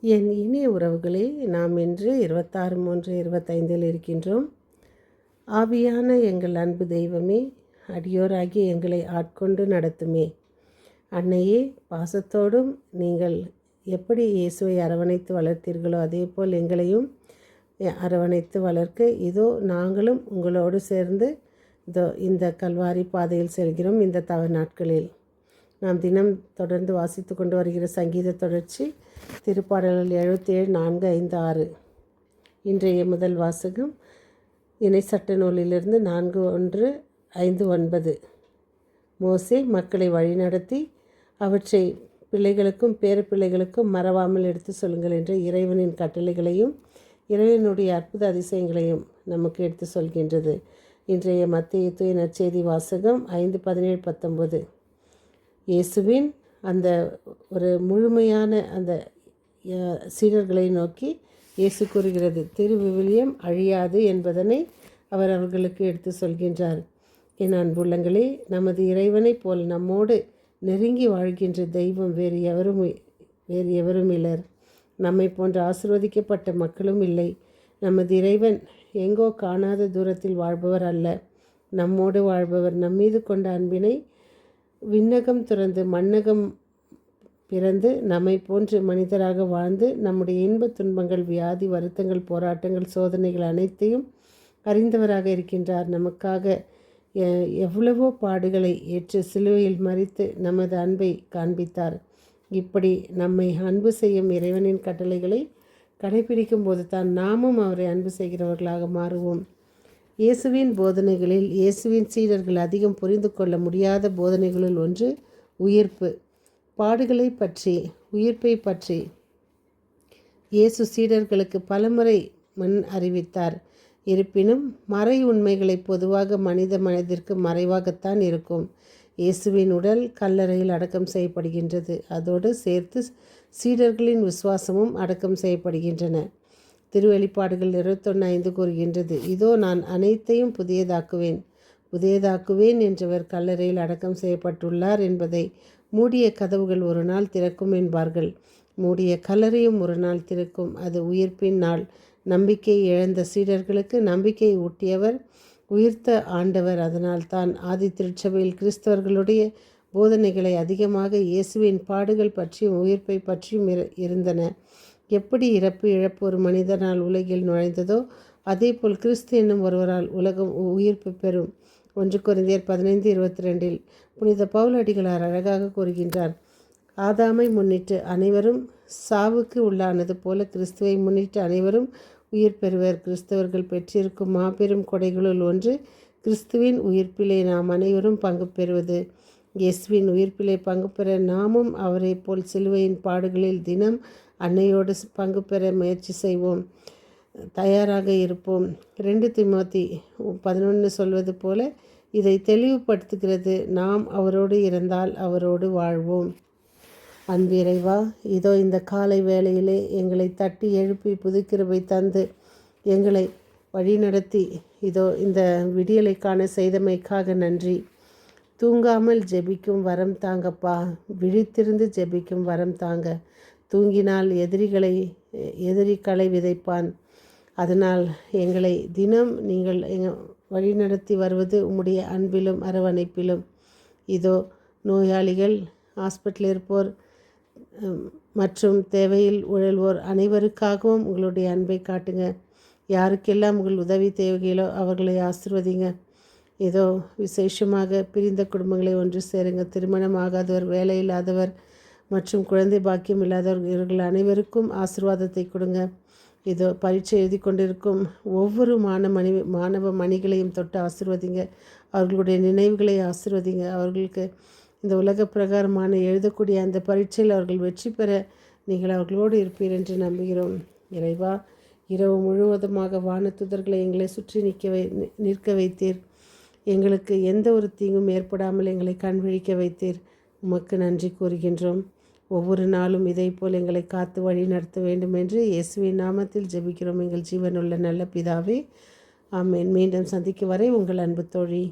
என் இனிய உறவுகளே, நாம் இன்று 26/3/25 இருக்கின்றோம். ஆவியான எங்கள் அன்பு தெய்வமே, அடியோராகி எங்களை ஆட்கொண்டு நடத்துமே. அன்னையே, பாசத்தோடும் நீங்கள் எப்படி இயேசுவை அரவணைத்து வளர்த்தீர்களோ அதேபோல் எங்களையும் அரவணைத்து வளர்க்க இதோ நாங்களும் உங்களோடு சேர்ந்து இந்த கல்வாரி பாதையில் செல்கிறோம். இந்த நாட்களில் நாம் தினம் தொடர்ந்து வாசித்து கொண்டு வருகிற சங்கீத தொடர்ச்சி திருப்பாடல்கள் 77, 4, 5, 6. இன்றைய முதல் வாசகம் இணை சட்ட நூலிலிருந்து 4:1, 5:9. மோசே மக்களை வழிநடத்தி அவற்றை பிள்ளைகளுக்கும் பேரப்பிள்ளைகளுக்கும் மறவாமல் எடுத்து சொல்லுங்கள் என்ற இறைவனின் கட்டளைகளையும் இறைவனுடைய அற்புத அதிசயங்களையும் நமக்கு எடுத்து சொல்கின்றது. இன்றைய மத்தேயு தூய நற்செய்தி வாசகம் 5:17-19. இயேசுவின் அந்த ஒரு முழுமையான அந்த சீடர்களை நோக்கி இயேசு கூறுகிறது, திருவிவிலியம் அழியாது என்பதனை அவர் அவர்களுக்கு எடுத்து சொல்கின்றார். என் அன்புள்ளங்களே, நமது இறைவனைப் போல் நம்மோடு நெருங்கி வாழ்கின்ற தெய்வம் வேறு எவரும் இல்லர். நம்மை போன்ற ஆசீர்வதிக்கப்பட்ட மக்களும் இல்லை. நமது இறைவன் எங்கோ காணாத தூரத்தில் வாழ்பவர் அல்ல, நம்மோடு வாழ்பவர். நம்மீது கொண்ட அன்பினை விண்ணகம் துறந்து மண்ணகம் பிறந்து நம்மை போன்று மனிதராக வாழ்ந்து நம்முடைய இன்ப துன்பங்கள், வியாதி, வருத்தங்கள், போராட்டங்கள், சோதனைகள் அனைத்தையும் அறிந்தவராக இருக்கின்றார். நமக்காக எவ்வளவோ பாடுகளை ஏற்று சிலுவையில் மறித்து நமது அன்பை காண்பித்தார். இப்படி நம்மை அன்பு செய்யும் இறைவனின் கட்டளைகளை கடைபிடிக்கும் போது தான் நாமும் அவரை அன்பு செய்கிறவர்களாக மாறுவோம். இயேசுவின் போதனைகளில் இயேசுவின் சீடர்கள் அதிகம் புரிந்து கொள்ள முடியாத போதனைகளில் ஒன்று உயிர்ப்பு. பாடுகளை பற்றி, உயிர்ப்பை பற்றி இயேசு சீடர்களுக்கு பலமுறை முன் அறிவித்தார். இருப்பினும் மறை உண்மைகளை பொதுவாக மனித மனதிற்கு மறைவாகத்தான் இருக்கும். இயேசுவின் உடல் கல்லறையில் அடக்கம் செய்யப்படுகின்றது. அதோடு சேர்த்து சீடர்களின் விசுவாசமும் அடக்கம் செய்யப்படுகின்றன. திருவெளிப்பாடுகள் 21:5 கூறுகின்றது, இதோ நான் அனைத்தையும் புதியதாக்குவேன் என்றவர் கல்லறையில் அடக்கம் செய்யப்பட்டுள்ளார் என்பதை மூடிய கதவுகள் ஒரு நாள் திறக்கும் என்பார்கள். மூடிய கல்லறையும் ஒரு நாள் திறக்கும். அது உயிர்ப்பின் நாள். நம்பிக்கை இழந்த சீடர்களுக்கு நம்பிக்கை ஊட்டியவர் உயிர்த்த ஆண்டவர். அதனால் தான் ஆதி திருச்சபையில் கிறிஸ்தவர்களுடைய போதனைகளை அதிகமாக இயேசுவின் பாடுகள் பற்றியும் உயிர்ப்பை பற்றியும் இருந்தன. எப்படி இழப்பு ஒரு மனிதனால் உலகில் நுழைந்ததோ அதேபோல் கிறிஸ்து என்னும் ஒருவரால் உலகம் உயிர்ப்பு பெறும். 1 கொரிந்தியர் 15:22 புனித பவுலடிகளார் அழகாக கூறுகின்றார், ஆதாமை முன்னிட்டு அனைவரும் சாவுக்கு உள்ளானது போல கிறிஸ்துவை முன்னிட்டு அனைவரும் உயிர் பெறுவர். கிறிஸ்தவர்கள் பெற்றிருக்கும் மாபெரும் கொடைகளுள் ஒன்று கிறிஸ்துவின் உயிர்ப்பிலே நாம் அனைவரும் பங்கு பெறுவது. இயேசுவின் உயிர்ப்பிலே பங்கு பெற நாமும் அவரை போல் சிலுவையின் பாடுகளில் தினம் அன்னையோடு பங்கு பெற முயற்சி செய்வோம், தயாராக இருப்போம். 2 தீமோத்தி 11 சொல்வது போல இதை தெளிவுபடுத்துகிறது. நாம் அவரோடு இருந்தால் அவரோடு வாழ்வோம். அன்பு இறைவா, இதோ இந்த காலை வேளையிலே எங்களை தட்டி எழுப்பி புதுக்கிருபை தந்து எங்களை வழிநடத்தி இதோ இந்த விடியலை காண செய்தமைக்காக நன்றி. தூங்காமல் ஜெபிக்கும் வரம் தாங்கப்பா, விழித்திருந்து ஜெபிக்கும் வரம் தாங்க. தூங்கினால் எதிரி களை விதைப்பான். அதனால் எங்களை தினம் நீங்கள் வழிநடத்தி வருவது உம்முடைய அன்பிலும் அரவணைப்பிலும். இதோ நோயாளிகள், ஹாஸ்பிட்டலில் இருப்போர் மற்றும் தேவையில் உழல்வோர் அனைவருக்காகவும் உங்களுடைய அன்பை காட்டுங்க. யாருக்கெல்லாம் உங்கள் உதவி தேவைகளோ அவர்களை ஆசீர்வதிங்க. ஏதோ விசேஷமாக பிரிந்த குடும்பங்களை ஒன்று சேருங்க. திருமணம் ஆகாதவர், வேலை இல்லாதவர் மற்றும் குழந்தை பாக்கியம் இல்லாதவர் இவர்கள் அனைவருக்கும் ஆசீர்வாதத்தை கொடுங்க. இதோ பரீட்சை எழுதி கொண்டிருக்கும் ஒவ்வொரு மாணவ மணிகளையும் தொட்டு ஆசீர்வதிங்க. அவர்களுடைய நினைவுகளை ஆசீர்வதிங்க. அவர்களுக்கு இந்த உலக பிரகாரமான எழுதக்கூடிய அந்த பரீட்சையில் அவர்கள் வெற்றி பெற நீங்கள் அவர்களோடு இருப்பீர் என்று நம்புகிறோம். இறைவா, இரவு முழுவதுமாக வானத்துதர்களை எங்களை சுற்றி நிற்க வைத்தீர். எங்களுக்கு எந்த ஒரு தீங்கும் ஏற்படாமல் எங்களை கண்விழிக்க வைத்தீர். உமக்கு நன்றி கூறுகின்றோம். ஒவ்வொரு நாளும் இதை போல் எங்களை காத்து வழி நடத்த வேண்டும் என்று இயேசுவின் நாமத்தில் ஜெபிக்கிறோம் எங்கள் ஜீவனுள்ள நல்ல பிதாவே, ஆமென். மீண்டும் சந்திக்கும் வரை உங்கள் அன்பு தோழி.